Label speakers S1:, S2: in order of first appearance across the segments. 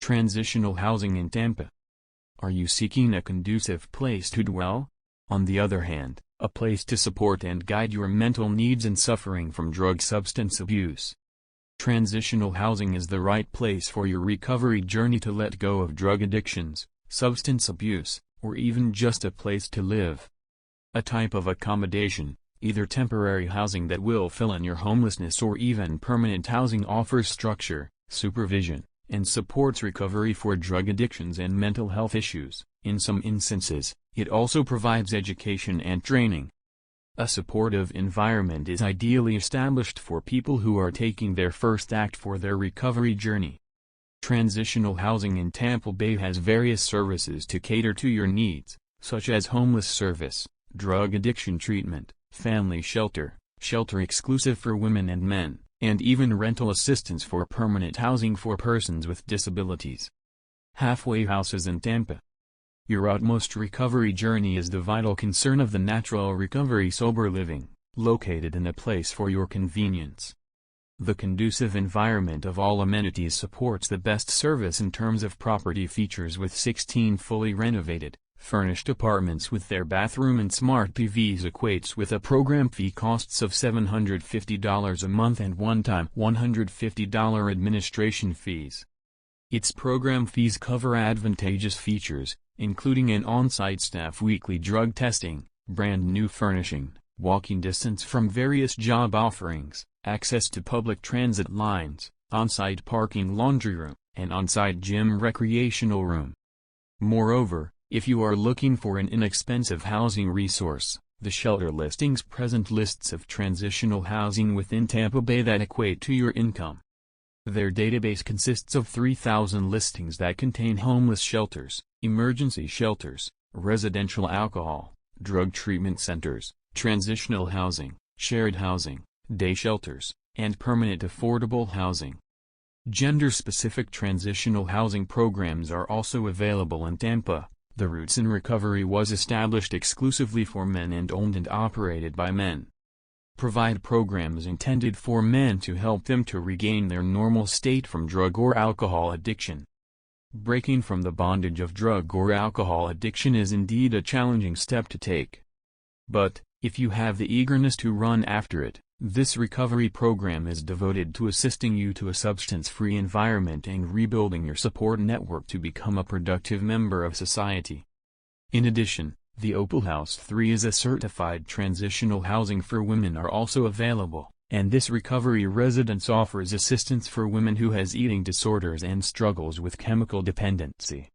S1: Transitional housing in Tampa. Are you seeking a conducive place to dwell? On the other hand, a place to support and guide your mental needs and suffering from drug substance abuse. Transitional housing is the right place for your recovery journey to let go of drug addictions, substance abuse, or even just a place to live. A type of accommodation, either temporary housing that will fill in your homelessness or even permanent housing, offers structure, supervision, and supports recovery for drug addictions and mental health issues. In some instances, it also provides education and training. A supportive environment is ideally established for people who are taking their first act for their recovery journey. Transitional housing in Tampa Bay has various services to cater to your needs, such as homeless service, drug addiction treatment, family shelter, shelter exclusive for women and men, and even rental assistance for permanent housing for persons with disabilities. Halfway houses in Tampa. Your utmost recovery journey is the vital concern of the Natural Recovery Sober Living, located in a place for your convenience. The conducive environment of all amenities supports the best service in terms of property features, with 16 fully renovated, furnished apartments with their bathroom and smart TVs. Equates with a program fee costs of $750 a month and one-time $150 administration fees. Its program fees cover advantageous features, including an on-site staff, weekly drug testing, brand new furnishing, walking distance from various job offerings, access to public transit lines, on-site parking, laundry room, and on-site gym, recreational room. Moreover, if you are looking for an inexpensive housing resource, the shelter listings present lists of transitional housing within Tampa Bay that equate to your income. Their database consists of 3,000 listings that contain homeless shelters, emergency shelters, residential alcohol, drug treatment centers, transitional housing, shared housing, day shelters, and permanent affordable housing. Gender-specific transitional housing programs are also available in Tampa. The Roots in Recovery was established exclusively for men and owned and operated by men. Provide programs intended for men to help them to regain their normal state from drug or alcohol addiction. Breaking from the bondage of drug or alcohol addiction is indeed a challenging step to take. But, if you have the eagerness to run after it, this recovery program is devoted to assisting you to a substance-free environment and rebuilding your support network to become a productive member of society. In addition, the Opal House 3 is a certified transitional housing for women are also available, and this recovery residence offers assistance for women who has eating disorders and struggles with chemical dependency.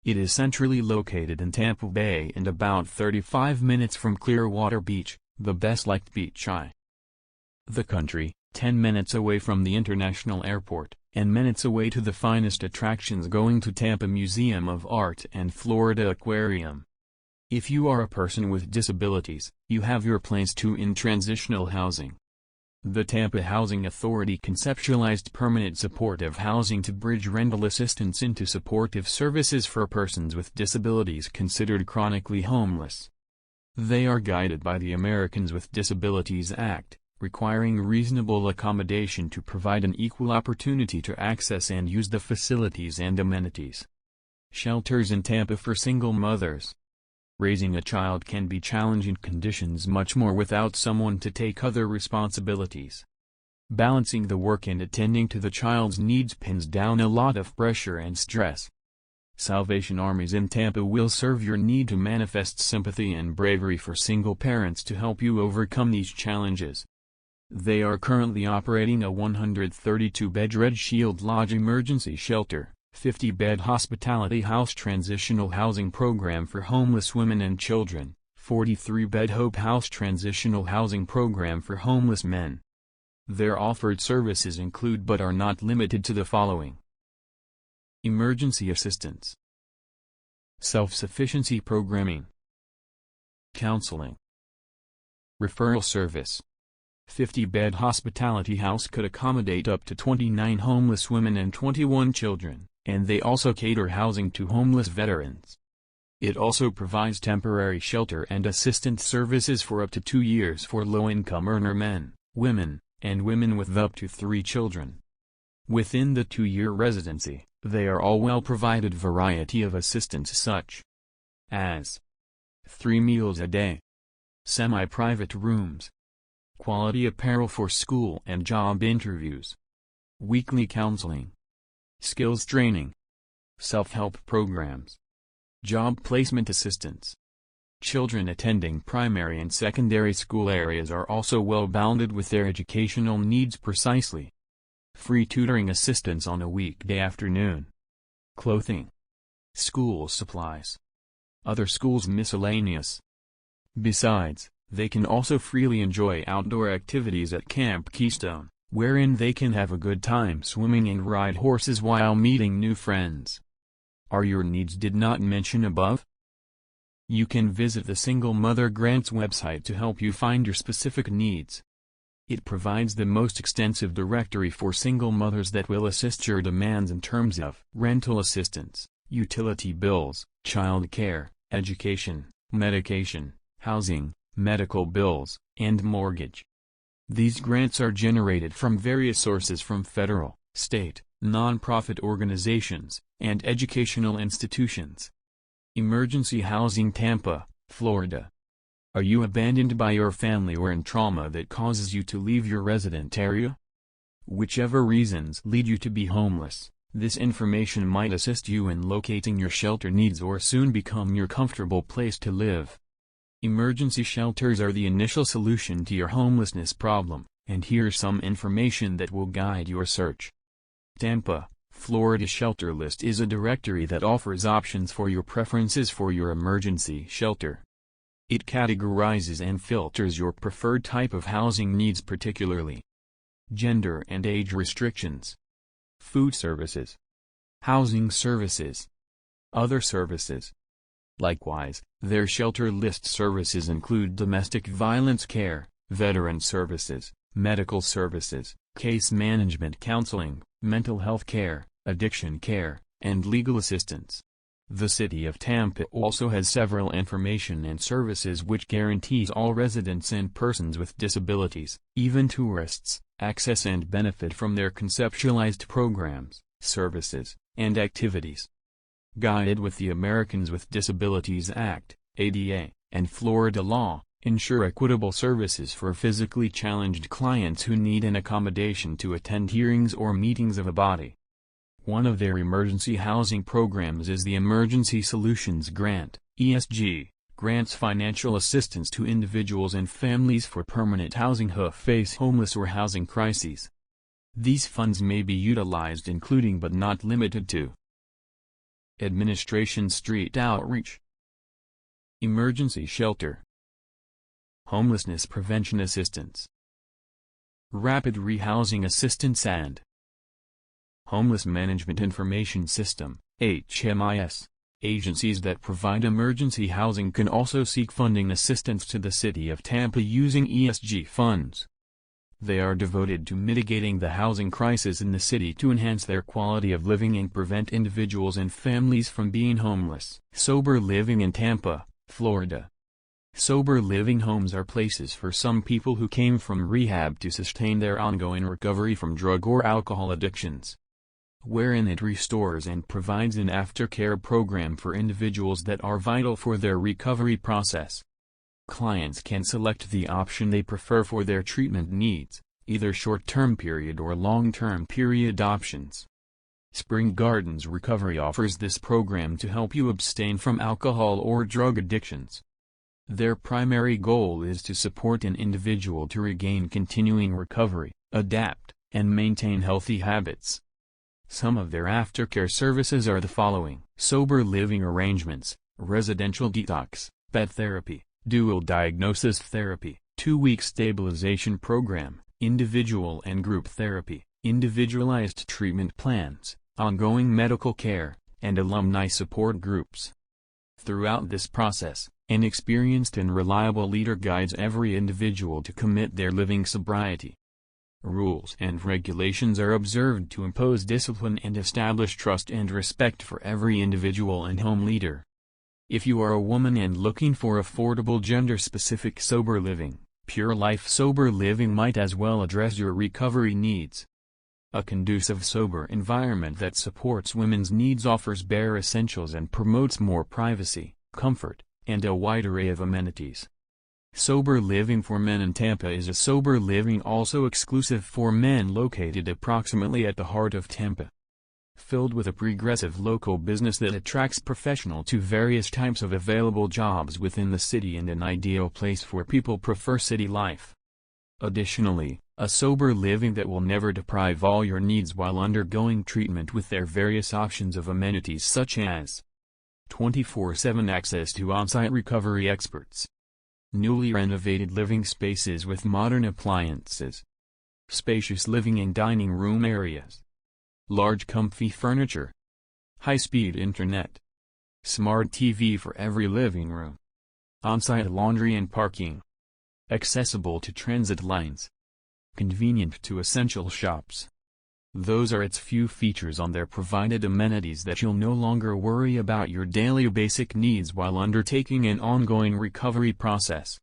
S1: It is centrally located in Tampa Bay and about 35 minutes from Clearwater Beach, the best-liked beach in the country, 10 minutes away from the international airport, and minutes away to the finest attractions going to Tampa Museum of Art and Florida Aquarium. If you are a person with disabilities, you have your place too in transitional housing. The Tampa Housing Authority conceptualized permanent supportive housing to bridge rental assistance into supportive services for persons with disabilities considered chronically homeless. They are guided by the Americans with Disabilities Act, requiring reasonable accommodation to provide an equal opportunity to access and use the facilities and amenities. Shelters in Tampa for single mothers. Raising a child can be challenging conditions, much more without someone to take other responsibilities. Balancing the work and attending to the child's needs pins down a lot of pressure and stress. Salvation Armies in Tampa will serve your need to manifest sympathy and bravery for single parents to help you overcome these challenges. They are currently operating a 132-bed Red Shield Lodge emergency shelter, 50-bed hospitality house transitional housing program for homeless women and children, 43-bed Hope House transitional housing program for homeless men. Their offered services include but are not limited to the following: emergency assistance, self-sufficiency programming, counseling, referral service. 50-bed hospitality house could accommodate up to 29 homeless women and 21 children, and they also cater housing to homeless veterans. It also provides temporary shelter and assistance services for up to 2 years for low-income earner men, women, and women with up to 3 children. Within the 2-year residency, They are all well-provided variety of assistance such as 3 meals a day, semi-private rooms, quality apparel for school and job interviews, weekly counseling, skills training, self-help programs, job placement assistance. Children attending primary and secondary school areas are also well-bounded with their educational needs precisely. Free tutoring assistance on a weekday afternoon. Clothing. School supplies. Other schools miscellaneous. Besides, they can also freely enjoy outdoor activities at Camp Keystone, wherein they can have a good time swimming and ride horses while meeting new friends. Are your needs did not mention above? You can visit the Single Mother Grants website to help you find your specific needs. It provides the most extensive directory for single mothers that will assist your demands in terms of rental assistance, utility bills, child care, education, medication, housing, medical bills, and mortgage. These grants are generated from various sources from federal, state, nonprofit organizations, and educational institutions. Emergency Housing Tampa, Florida. Are you abandoned by your family or in trauma that causes you to leave your resident area? Whichever reasons lead you to be homeless, this information might assist you in locating your shelter needs or soon become your comfortable place to live. Emergency shelters are the initial solution to your homelessness problem, and here's some information that will guide your search. Tampa, Florida Shelter List is a directory that offers options for your preferences for your emergency shelter. It categorizes and filters your preferred type of housing needs, particularly gender and age restrictions, food services, housing services, other services. Likewise, their shelter list services include domestic violence care, veteran services, medical services, case management counseling, mental health care, addiction care, and legal assistance. The City of Tampa also has several information and services which guarantees all residents and persons with disabilities, even tourists, access and benefit from their conceptualized programs, services, and activities. Guided with the Americans with Disabilities Act, ADA, and Florida law, ensure equitable services for physically challenged clients who need an accommodation to attend hearings or meetings of a body. One of their emergency housing programs is the Emergency Solutions Grant, ESG, grants financial assistance to individuals and families for permanent housing who face homeless or housing crises. These funds may be utilized including but not limited to Administration Street Outreach, Emergency Shelter, Homelessness Prevention Assistance, Rapid Rehousing Assistance and Homeless Management Information System, HMIS. Agencies that provide emergency housing can also seek funding assistance to the City of Tampa using ESG funds. They are devoted to mitigating the housing crisis in the city to enhance their quality of living and prevent individuals and families from being homeless. Sober living in Tampa, Florida. Sober living homes are places for some people who came from rehab to sustain their ongoing recovery from drug or alcohol addictions, wherein it restores and provides an aftercare program for individuals that are vital for their recovery process. Clients can select the option they prefer for their treatment needs, either short-term period or long-term period options. Spring Gardens Recovery offers this program to help you abstain from alcohol or drug addictions. Their primary goal is to support an individual to regain continuing recovery, adapt, and maintain healthy habits. Some of their aftercare services are the following: sober living arrangements, residential detox, pet therapy, dual diagnosis therapy, 2-week stabilization program, individual and group therapy, individualized treatment plans, ongoing medical care, and alumni support groups. Throughout this process, an experienced and reliable leader guides every individual to commit their living sobriety. Rules and regulations are observed to impose discipline and establish trust and respect for every individual and home leader. If you are a woman and looking for affordable gender-specific sober living, Pure Life Sober Living might as well address your recovery needs. A conducive, sober environment that supports women's needs, offers bare essentials, and promotes more privacy, comfort, and a wide array of amenities. Sober Living for Men in Tampa is a sober living also exclusive for men located approximately at the heart of Tampa. Filled with a progressive local business that attracts professionals to various types of available jobs within the city, and an ideal place for people prefer city life. Additionally, a sober living that will never deprive all your needs while undergoing treatment with their various options of amenities such as 24/7 access to on-site recovery experts, newly renovated living spaces with modern appliances, spacious living and dining room areas, large comfy furniture, high-speed internet, smart TV for every living room, on-site laundry and parking, accessible to transit lines, convenient to essential shops. Those are its few features on their provided amenities that you'll no longer worry about your daily basic needs while undertaking an ongoing recovery process.